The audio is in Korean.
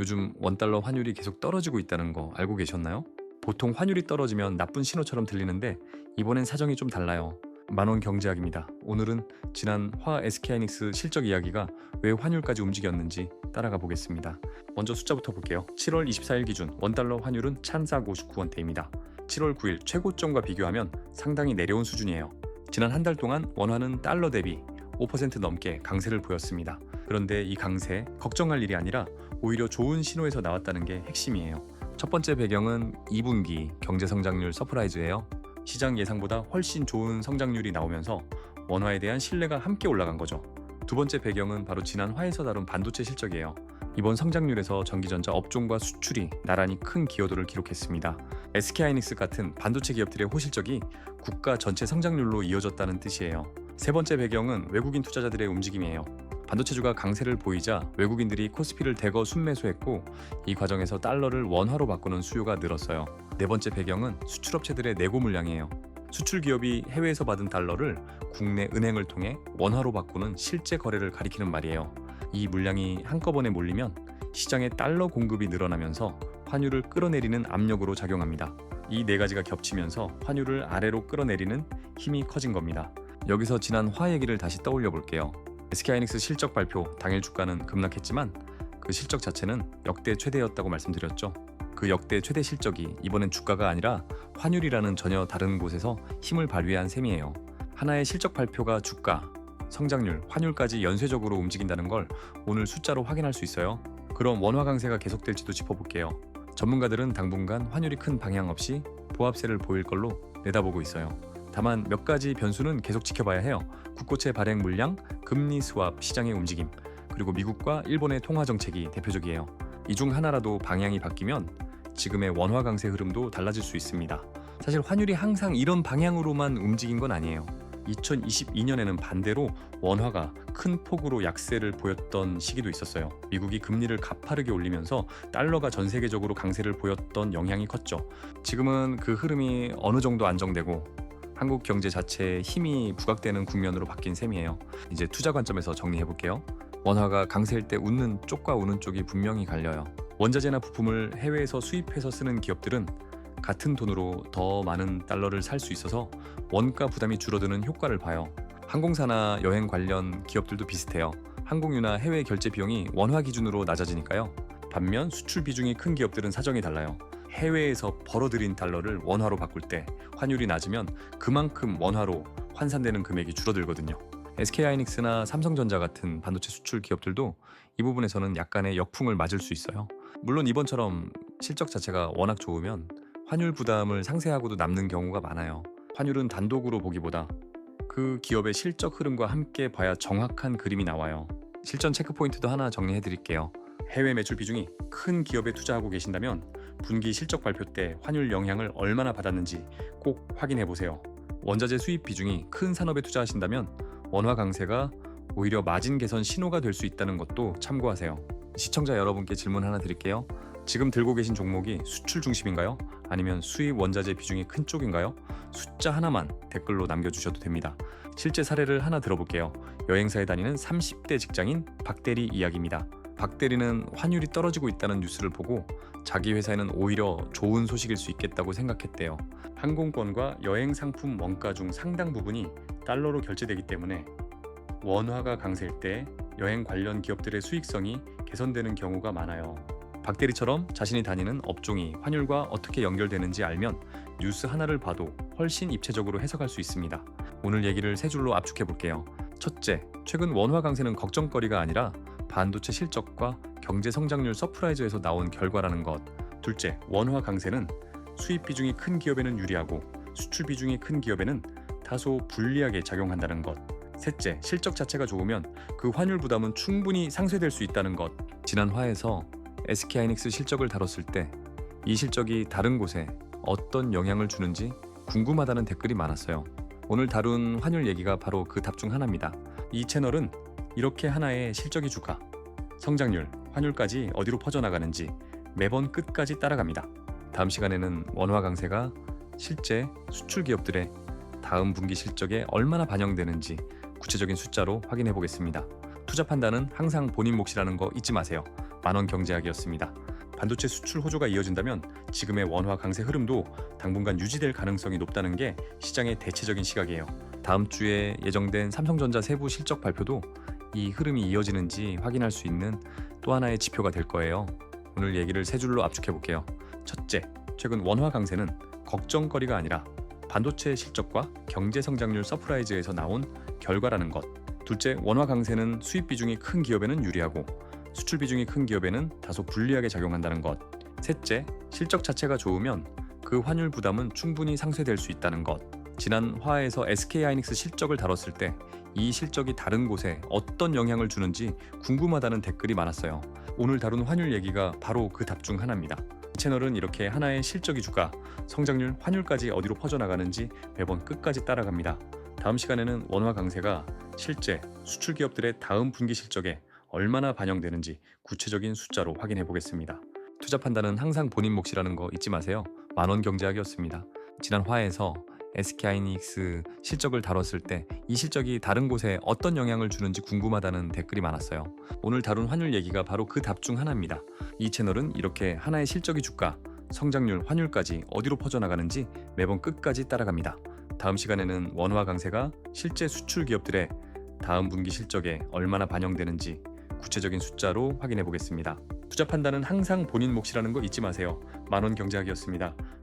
요즘 원달러 환율이 계속 떨어지고 있다는 거 알고 계셨나요? 보통 환율이 떨어지면 나쁜 신호처럼 들리는데 이번엔 사정이 좀 달라요. 만원 경제학입니다. 오늘은 지난 화 SK하이닉스 실적 이야기가 왜 환율까지 움직였는지 따라가 보겠습니다. 먼저 숫자부터 볼게요. 7월 24일 기준 원달러 환율은 1,459원대입니다. 7월 9일 최고점과 비교하면 상당히 내려온 수준이에요. 지난 한 달 동안 원화는 달러 대비 5% 넘게 강세를 보였습니다. 그런데 이 강세 걱정할 일이 아니라 오히려 좋은 신호에서 나왔다는 게 핵심이에요. 첫 번째 배경은 2분기 경제 성장률 서프라이즈예요. 시장 예상보다 훨씬 좋은 성장률이 나오면서 원화에 대한 신뢰가 함께 올라간 거죠. 두 번째 배경은 바로 지난 화에서 다룬 반도체 실적이에요. 이번 성장률에서 전기전자 업종과 수출이 나란히 큰 기여도를 기록했습니다. SK하이닉스 같은 반도체 기업들의 호실적이 국가 전체 성장률로 이어졌다는 뜻이에요. 세 번째 배경은 외국인 투자자들의 움직임이에요. 반도체주가 강세를 보이자 외국인들이 코스피를 대거 순매수했고 이 과정에서 달러를 원화로 바꾸는 수요가 늘었어요. 네 번째 배경은 수출업체들의 내고 물량이에요. 수출 기업이 해외에서 받은 달러를 국내 은행을 통해 원화로 바꾸는 실제 거래를 가리키는 말이에요. 이 물량이 한꺼번에 몰리면 시장에 달러 공급이 늘어나면서 환율을 끌어내리는 압력으로 작용합니다. 이 네 가지가 겹치면서 환율을 아래로 끌어내리는 힘이 커진 겁니다. 여기서 지난 화 얘기를 다시 떠올려 볼게요. SK하이닉스 실적 발표 당일 주가는 급락했지만 그 실적 자체는 역대 최대였다고 말씀드렸죠. 그 역대 최대 실적이 이번엔 주가가 아니라 환율이라는 전혀 다른 곳에서 힘을 발휘한 셈이에요. 하나의 실적 발표가 주가, 성장률, 환율까지 연쇄적으로 움직인다는 걸 오늘 숫자로 확인할 수 있어요. 그럼 원화 강세가 계속될지도 짚어볼게요. 전문가들은 당분간 환율이 큰 방향 없이 보합세를 보일 걸로 내다보고 있어요. 다만 몇 가지 변수는 계속 지켜봐야 해요. 국고채 발행 물량, 금리 스왑 시장의 움직임, 그리고 미국과 일본의 통화 정책이 대표적이에요. 이 중 하나라도 방향이 바뀌면 지금의 원화 강세 흐름도 달라질 수 있습니다. 사실 환율이 항상 이런 방향으로만 움직인 건 아니에요. 2022년에는 반대로 원화가 큰 폭으로 약세를 보였던 시기도 있었어요. 미국이 금리를 가파르게 올리면서 달러가 전 세계적으로 강세를 보였던 영향이 컸죠. 지금은 그 흐름이 어느 정도 안정되고 한국 경제 자체에 힘이 부각되는 국면으로 바뀐 셈이에요. 이제 투자 관점에서 정리해볼게요. 원화가 강세일 때 웃는 쪽과 우는 쪽이 분명히 갈려요. 원자재나 부품을 해외에서 수입해서 쓰는 기업들은 같은 돈으로 더 많은 달러를 살 수 있어서 원가 부담이 줄어드는 효과를 봐요. 항공사나 여행 관련 기업들도 비슷해요. 항공유나 해외 결제 비용이 원화 기준으로 낮아지니까요. 반면 수출 비중이 큰 기업들은 사정이 달라요. 해외에서 벌어들인 달러를 원화로 바꿀 때 환율이 낮으면 그만큼 원화로 환산되는 금액이 줄어들거든요. SK하이닉스나 삼성전자 같은 반도체 수출 기업들도 이 부분에서는 약간의 역풍을 맞을 수 있어요. 물론 이번처럼 실적 자체가 워낙 좋으면 환율 부담을 상쇄하고도 남는 경우가 많아요. 환율은 단독으로 보기보다 그 기업의 실적 흐름과 함께 봐야 정확한 그림이 나와요. 실전 체크 포인트도 하나 정리해 드릴게요. 해외 매출 비중이 큰 기업에 투자하고 계신다면 분기 실적 발표 때 환율 영향을 얼마나 받았는지 꼭 확인해 보세요. 원자재 수입 비중이 큰 산업에 투자하신다면 원화 강세가 오히려 마진 개선 신호가 될 수 있다는 것도 참고하세요. 시청자 여러분께 질문 하나 드릴게요. 지금 들고 계신 종목이 수출 중심인가요? 아니면 수입 원자재 비중이 큰 쪽인가요? 숫자 하나만 댓글로 남겨주셔도 됩니다. 실제 사례를 하나 들어볼게요. 여행사에 다니는 30대 직장인 박대리 이야기입니다. 박대리는 환율이 떨어지고 있다는 뉴스를 보고 자기 회사에는 오히려 좋은 소식일 수 있겠다고 생각했대요. 항공권과 여행 상품 원가 중 상당 부분이 달러로 결제되기 때문에 원화가 강세일 때 여행 관련 기업들의 수익성이 개선되는 경우가 많아요. 박대리처럼 자신이 다니는 업종이 환율과 어떻게 연결되는지 알면 뉴스 하나를 봐도 훨씬 입체적으로 해석할 수 있습니다. 오늘 얘기를 세 줄로 압축해 볼게요. 첫째, 최근 원화 강세는 걱정거리가 아니라 반도체 실적과 경제 성장률 서프라이즈에서 나온 결과라는 것. 둘째, 원화 강세는 수입 비중이 큰 기업에는 유리하고 수출 비중이 큰 기업에는 다소 불리하게 작용한다는 것. 셋째, 실적 자체가 좋으면 그 환율 부담은 충분히 상쇄될 수 있다는 것. 지난 화에서 SK하이닉스 실적을 다뤘을 때 이 실적이 다른 곳에 어떤 영향을 주는지 궁금하다는 댓글이 많았어요. 오늘 다룬 환율 얘기가 바로 그 답 중 하나입니다. 이 채널은 이렇게 하나의 실적이 주가, 성장률, 환율까지 어디로 퍼져나가는지 매번 끝까지 따라갑니다. 다음 시간에는 원화 강세가 실제 수출 기업들의 다음 분기 실적에 얼마나 반영되는지 구체적인 숫자로 확인해 보겠습니다. 투자 판단은 항상 본인 몫이라는 거 잊지 마세요. 만원 경제학이었습니다. 반도체 수출 호조가 이어진다면 지금의 원화 강세 흐름도 당분간 유지될 가능성이 높다는 게 시장의 대체적인 시각이에요. 다음 주에 예정된 삼성전자 세부 실적 발표도 이 흐름이 이어지는지 확인할 수 있는 또 하나의 지표가 될 거예요. 오늘 얘기를 세 줄로 압축해 볼게요. 첫째, 최근 원화 강세는 걱정거리가 아니라 반도체 실적과 경제 성장률 서프라이즈에서 나온 결과라는 것. 둘째, 원화 강세는 수입 비중이 큰 기업에는 유리하고 수출 비중이 큰 기업에는 다소 불리하게 작용한다는 것. 셋째, 실적 자체가 좋으면 그 환율 부담은 충분히 상쇄될 수 있다는 것. 지난 화에서 SK하이닉스 실적을 다뤘을 때 이 실적이 다른 곳에 어떤 영향을 주는지 궁금하다는 댓글이 많았어요. 오늘 다룬 환율 얘기가 바로 그 답 중 하나입니다. 이 채널은 이렇게 하나의 실적이 주가, 성장률, 환율까지 어디로 퍼져나가는지 매번 끝까지 따라갑니다. 다음 시간에는 원화 강세가 실제 수출 기업들의 다음 분기 실적에 얼마나 반영되는지 구체적인 숫자로 확인해 보겠습니다. 투자 판단은 항상 본인 몫이라는 거 잊지 마세요. 만원 경제학이었습니다. 지난 화에서 SK하이닉스 실적을 다뤘을 때 이 실적이 다른 곳에 어떤 영향을 주는지 궁금하다는 댓글이 많았어요. 오늘 다룬 환율 얘기가 바로 그 답 중 하나입니다. 이 채널은 이렇게 하나의 실적이 주가, 성장률, 환율까지 어디로 퍼져나가는지 매번 끝까지 따라갑니다. 다음 시간에는 원화 강세가 실제 수출 기업들의 다음 분기 실적에 얼마나 반영되는지 구체적인 숫자로 확인해 보겠습니다. 투자 판단은 항상 본인 몫이라는 거 잊지 마세요. 만원 경제학이었습니다.